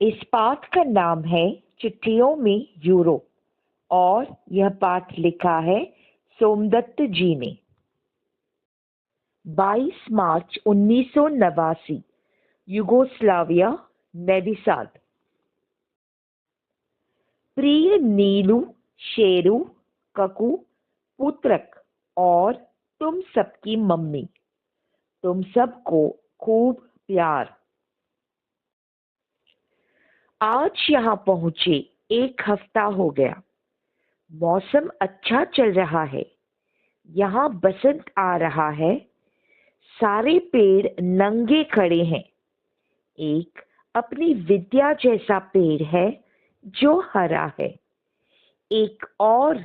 इस पाठ का नाम है चिट्ठियों में यूरोप और यह पाठ लिखा है सोमदत्त जी ने। 22 मार्च 1989, युगोस्लाविया, नोवी साद। प्रिय नीलू, शेरू, ककू, पुत्रक और तुम सबकी मम्मी, तुम सबको खूब प्यार। आज यहाँ पहुंचे 1 हफ्ता हो गया। मौसम अच्छा चल रहा है। यहाँ बसंत आ रहा है। सारे पेड़ नंगे खड़े हैं। एक अपनी विद्या जैसा पेड़ है जो हरा है। एक और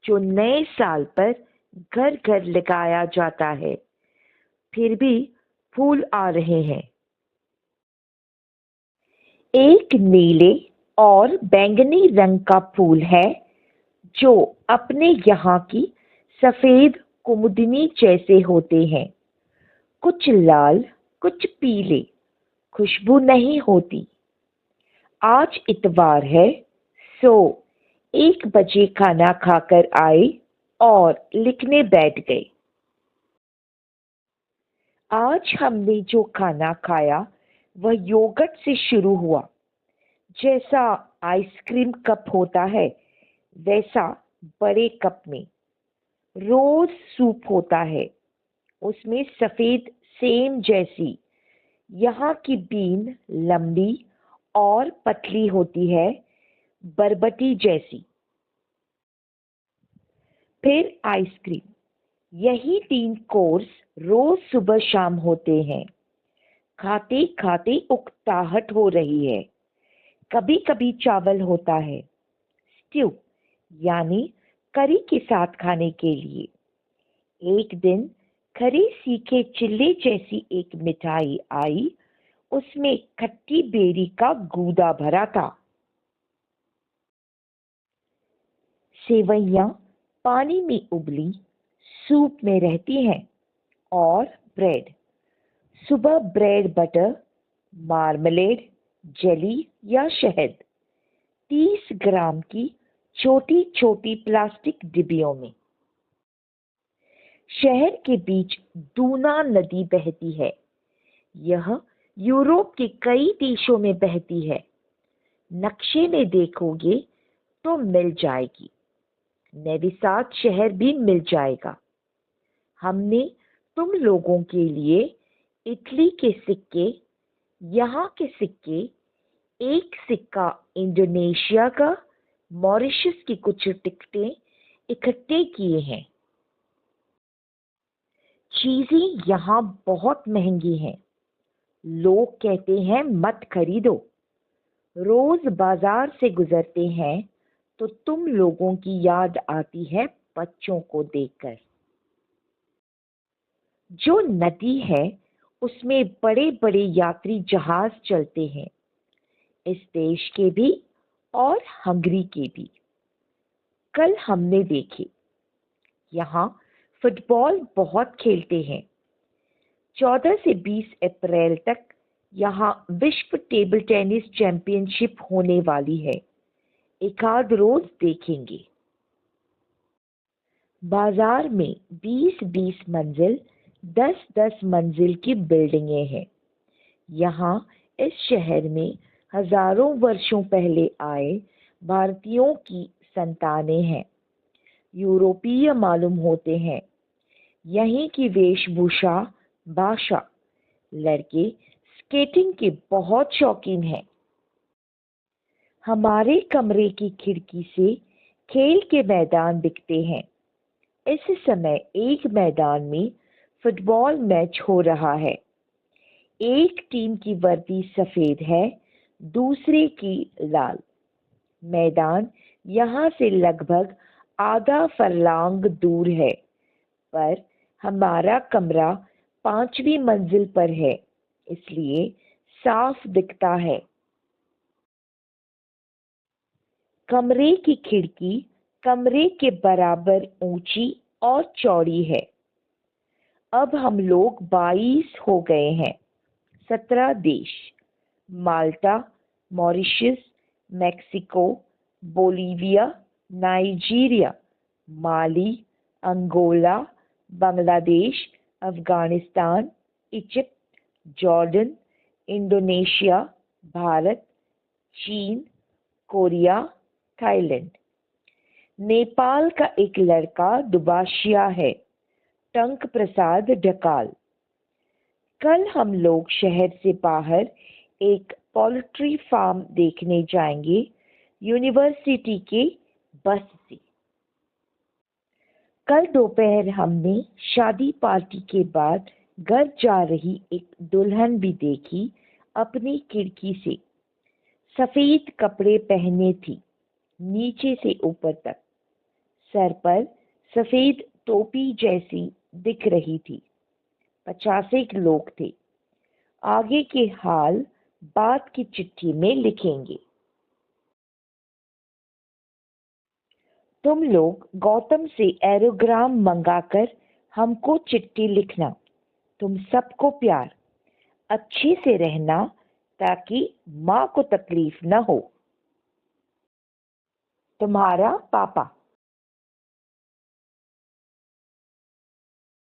जो नए साल पर घर घर लगाया जाता है, फिर भी फूल आ रहे हैं। एक नीले और बैंगनी रंग का फूल है जो अपने यहाँ की सफेद कुमुदिनी जैसे होते हैं। कुछ लाल, कुछ पीले, खुशबू नहीं होती। आज इतवार है, सो 1 बजे खाना खाकर आए और लिखने बैठ गए। आज हमने जो खाना खाया वह योगर्ट से शुरू हुआ। जैसा आइसक्रीम कप होता है वैसा बड़े कप में। रोज सूप होता है, उसमें सफेद सेम जैसी। यहाँ की बीन लंबी और पतली होती है, बरबटी जैसी। फिर आइसक्रीम। यही 3 कोर्स रोज सुबह शाम होते हैं। खाते खाते उकताहट हो रही है। कभी कभी चावल होता है, स्ट्यू यानी करी के साथ खाने के लिए। एक दिन खरे सीखे चिल्ले जैसी एक मिठाई आई, उसमें खट्टी बेरी का गूदा भरा था। सेवइयां पानी में उबली सूप में रहती हैं। और ब्रेड। सुबह ब्रेड बटर, मार्मलेड, जेली या शहद 30 ग्राम की छोटी छोटी प्लास्टिक डिब्बियों में। शहर के बीच दूना नदी बहती है। यह यूरोप के कई देशों में बहती है। नक्शे में देखोगे तो मिल जाएगी। नोवी साद शहर भी मिल जाएगा। हमने तुम लोगों के लिए इटली के सिक्के, यहाँ के सिक्के, एक सिक्का इंडोनेशिया का, मॉरिशस की कुछ टिकटें इकट्ठे किए हैं। चीजें यहाँ बहुत महंगी हैं। लोग कहते हैं मत खरीदो। रोज बाजार से गुजरते हैं तो तुम लोगों की याद आती है बच्चों को देखकर। जो नदी है उसमें बड़े बड़े यात्री जहाज चलते हैं, इस देश के भी और हंगरी के भी। कल हमने देखे। यहाँ फुटबॉल बहुत खेलते हैं। 14 से 20 अप्रैल तक यहाँ विश्व टेबल टेनिस चैंपियनशिप होने वाली है। एक आध रोज देखेंगे। बाजार में 20-20 मंजिल, 10-10 मंजिल की बिल्डिंगें हैं। यहाँ इस शहर में हजारों वर्षों पहले आए भारतीयों की संतानें हैं। यूरोपीय मालूम होते हैं। यहीं की वेशभूषा, भाषा। लड़के स्केटिंग के बहुत शौकीन हैं। हमारे कमरे की खिड़की से खेल के मैदान दिखते हैं। इस समय एक मैदान में फुटबॉल मैच हो रहा है। एक टीम की वर्दी सफेद है, दूसरे की लाल। मैदान यहाँ से लगभग आधा फरलांग दूर है, पर हमारा कमरा 5वीं मंजिल पर है, इसलिए साफ दिखता है। कमरे की खिड़की कमरे के बराबर ऊंची और चौड़ी है। अब हम लोग 22 हो गए हैं। 17 देश, Malta, Mauritius, Mexico, Bolivia, Nigeria, Mali, Angola, Bangladesh, Afghanistan, Egypt, Jordan, Indonesia, Bharat, चीन, कोरिया, थाईलैंड। नेपाल का एक लड़का दुभाषिया है, टंक प्रसाद ढकाल। कल हम लोग शहर से बाहर एक पोल्ट्री फार्म देखने जाएंगे यूनिवर्सिटी के बस से। कल दोपहर हमने शादी पार्टी के बाद घर जा रही एक दुल्हन भी देखी अपनी खिड़की से। सफेद कपड़े पहने थी नीचे से ऊपर तक, सर पर सफेद टोपी जैसी दिख रही थी। 50 लोग थे। आगे के हाल बात की चिट्ठी में लिखेंगे। तुम लोग गौतम से एरोग्राम मंगाकर हमको चिट्ठी लिखना। तुम सबको प्यार। अच्छे से रहना ताकि माँ को तकलीफ न हो। तुम्हारा पापा।